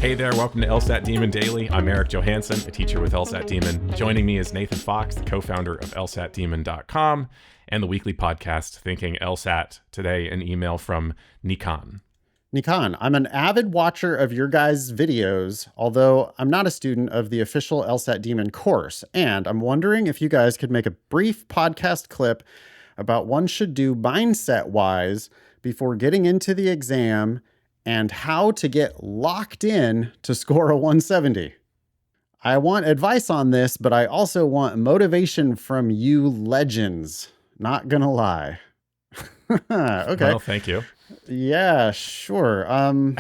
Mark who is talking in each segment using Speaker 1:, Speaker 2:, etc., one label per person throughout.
Speaker 1: Hey there, welcome to LSAT Demon Daily. I'm Eric Johansson, a teacher with LSAT Demon. Joining me is Nathan Fox, the co-founder of LSATdemon.com and the weekly podcast Thinking LSAT. Today, an email from Nikan.
Speaker 2: Nikan, I'm an avid watcher of your guys' videos, although I'm not a student of the official LSAT Demon course, and I'm wondering if you guys could make a brief podcast clip about what one should do mindset-wise before getting into the exam and how to get locked in to score a 170. I want advice on this, but I also want motivation from you legends. Not gonna lie. Okay.
Speaker 1: Well, thank you.
Speaker 2: Yeah, sure.
Speaker 1: I'm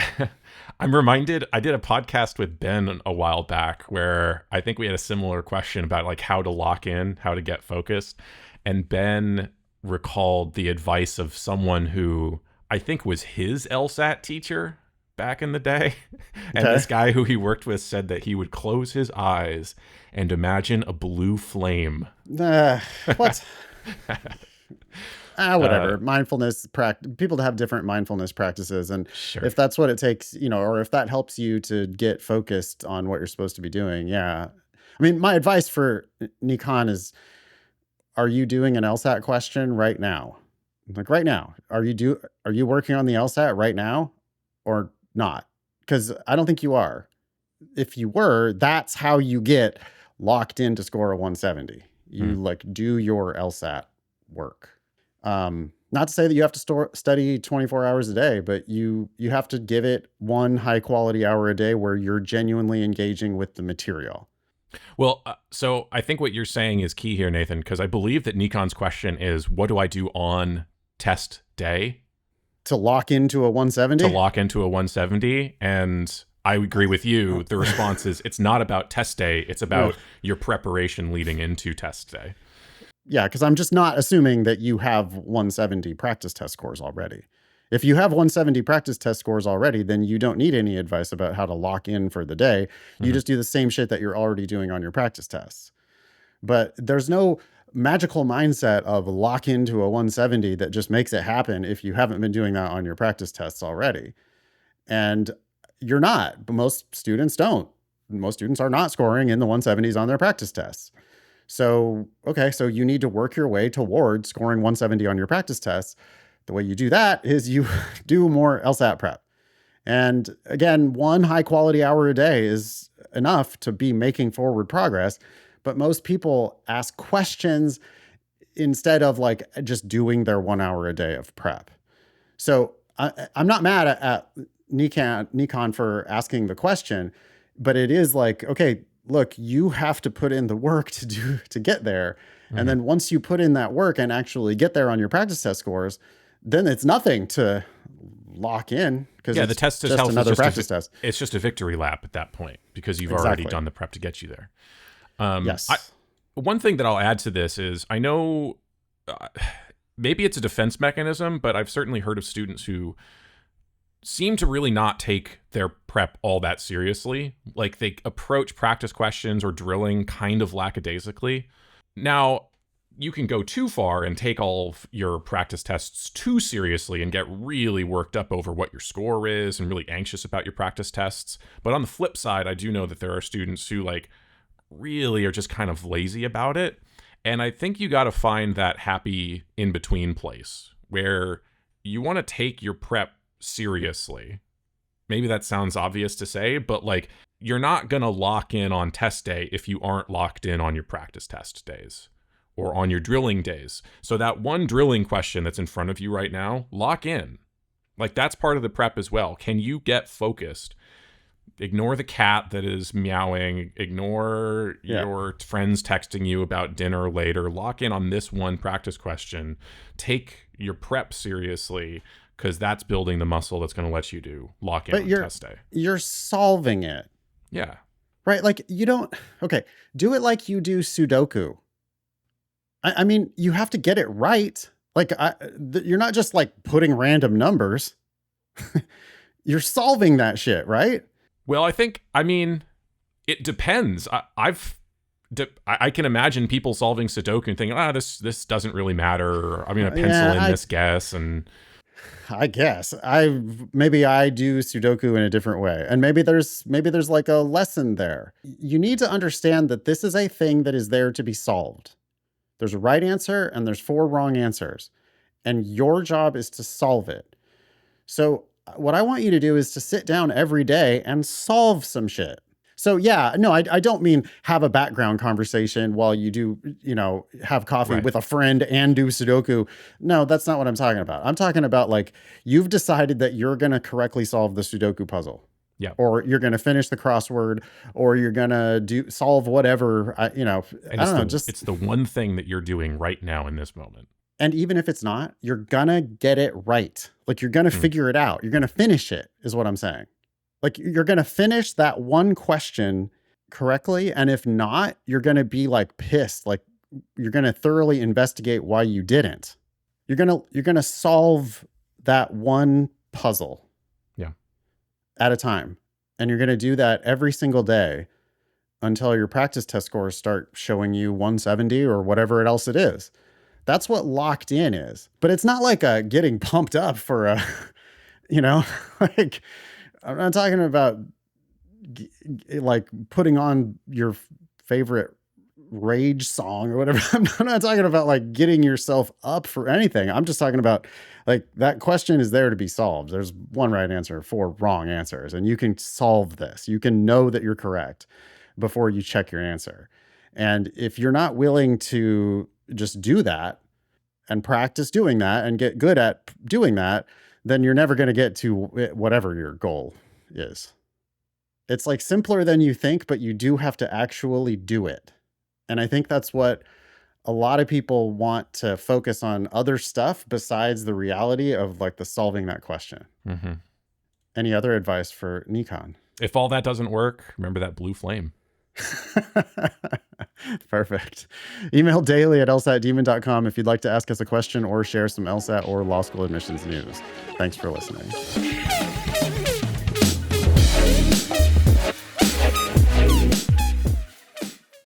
Speaker 1: reminded, I did a podcast with Ben a while back where I think we had a similar question about like how to lock in, how to get focused. And Ben recalled the advice of someone who I think was his LSAT teacher back in the day. And
Speaker 2: Okay.
Speaker 1: this guy who he worked with said that he would close his eyes and imagine a blue flame.
Speaker 2: What? Whatever. Mindfulness people have different mindfulness practices. And
Speaker 1: Sure.
Speaker 2: if that's what it takes, or if that helps you to get focused on what you're supposed to be doing. Yeah. I mean, my advice for Nikan is, are you doing an LSAT question right now? Like right now, are you working on the LSAT right now or not? Because I don't think you are. If you were, that's how you get locked in to score a 170. You like do your LSAT work. Not to say that you have to study 24 hours a day, but you have to give it one high quality hour a day where you're genuinely engaging with the material.
Speaker 1: Well, so I think what you're saying is key here, Nathan, because I believe that Nikon's question is, what do I do on test day
Speaker 2: To lock into a 170?
Speaker 1: to lock into a 170? And I agree with you. The response is it's not about test day. It's about your preparation leading into test day.
Speaker 2: Yeah, because I'm just not assuming that you have 170 practice test scores already. If you have 170 practice test scores already, then you don't need any advice about how to lock in for the day. You just do the same shit that you're already doing on your practice tests. But there's no magical mindset of lock into a 170 that just makes it happen if you haven't been doing that on your practice tests already. And you're not, but most students don't. Most students are not scoring in the 170s on their practice tests. So, okay, so you need to work your way towards scoring 170 on your practice tests. The way you do that is you do more LSAT prep. And again, one high quality hour a day is enough to be making forward progress. But most people ask questions instead of like just doing their 1 hour a day of prep. So I'm not mad at Nikan for asking the question, but it is like, okay, look, you have to put in the work to get there. And then once you put in that work and actually get there on your practice test scores, then it's nothing to lock in because
Speaker 1: Yeah, the test
Speaker 2: just
Speaker 1: itself is
Speaker 2: another
Speaker 1: just
Speaker 2: practice test.
Speaker 1: It's just a victory lap at that point because you've already
Speaker 2: Exactly.
Speaker 1: done the prep to get you there.
Speaker 2: Yes.
Speaker 1: One thing that I'll add to this is I know maybe it's a defense mechanism, but I've certainly heard of students who seem to really not take their prep all that seriously. Like they approach practice questions or drilling kind of lackadaisically. Now, you can go too far and take all of your practice tests too seriously and get really worked up over what your score is and really anxious about your practice tests. But on the flip side, I do know that there are students who like really are just kind of lazy about it. And I think you got to find that happy in-between place where you want to take your prep seriously. Maybe that sounds obvious to say, but like you're not going to lock in on test day if you aren't locked in on your practice test days or on your drilling days. So that one drilling question that's in front of you right now, lock in. Like that's part of the prep as well. Can you get focused? Ignore the cat that is meowing. Ignore your friends texting you about dinner later. Lock in on this one practice question. Take your prep seriously because that's building the muscle that's going to let you lock in on test day.
Speaker 2: You're solving it.
Speaker 1: Yeah.
Speaker 2: Right? Like do it like you do Sudoku. I mean, you have to get it right. Like you're not just like putting random numbers. You're solving that shit, right?
Speaker 1: Well, I mean, it depends. I can imagine people solving Sudoku and thinking, this doesn't really matter. Or I'm going to pencil in this guess. And
Speaker 2: I guess maybe I do Sudoku in a different way. And maybe there's like a lesson there. You need to understand that this is a thing that is there to be solved. There's a right answer and there's 4 wrong answers. And your job is to solve it. So what I want you to do is to sit down every day and solve some shit. So yeah, no, I don't mean have a background conversation while you do, have coffee
Speaker 1: Right.
Speaker 2: with a friend and do Sudoku. No, that's not what I'm talking about. I'm talking about like you've decided that you're going to correctly solve the Sudoku puzzle.
Speaker 1: Yeah.
Speaker 2: Or you're going to finish the crossword, or you're going to solve whatever, I
Speaker 1: And
Speaker 2: don't know, just
Speaker 1: it's the one thing that you're doing right now in this moment.
Speaker 2: and even if it's not, you're gonna get it right. Like you're gonna figure it out. You're gonna finish it, is what I'm saying. Like you're gonna finish that one question correctly. And if not, you're gonna be like pissed. Like you're gonna thoroughly investigate why you didn't. You're gonna solve that one puzzle.
Speaker 1: Yeah.
Speaker 2: At a time. And you're gonna do that every single day until your practice test scores start showing you 170 or whatever else it is. That's what locked in is. But it's not like a getting pumped up for a, like I'm not talking about like putting on your favorite rage song or whatever. I'm not talking about like getting yourself up for anything. I'm just talking about like that question is there to be solved. There's 1 right answer, 4 wrong answers, and you can solve this. You can know that you're correct before you check your answer. And if you're not willing to just do that and practice doing that and get good at doing that, then you're never going to get to whatever your goal is. It's like simpler than you think, but you do have to actually do it. And I think that's what a lot of people want to focus on other stuff besides the reality of like the solving that question.
Speaker 1: Mm-hmm.
Speaker 2: Any other advice for Nikon?
Speaker 1: If all that doesn't work, remember that blue flame.
Speaker 2: Perfect. Email daily@lsatdemon.com if you'd like to ask us a question or share some LSAT or law school admissions news. Thanks for listening.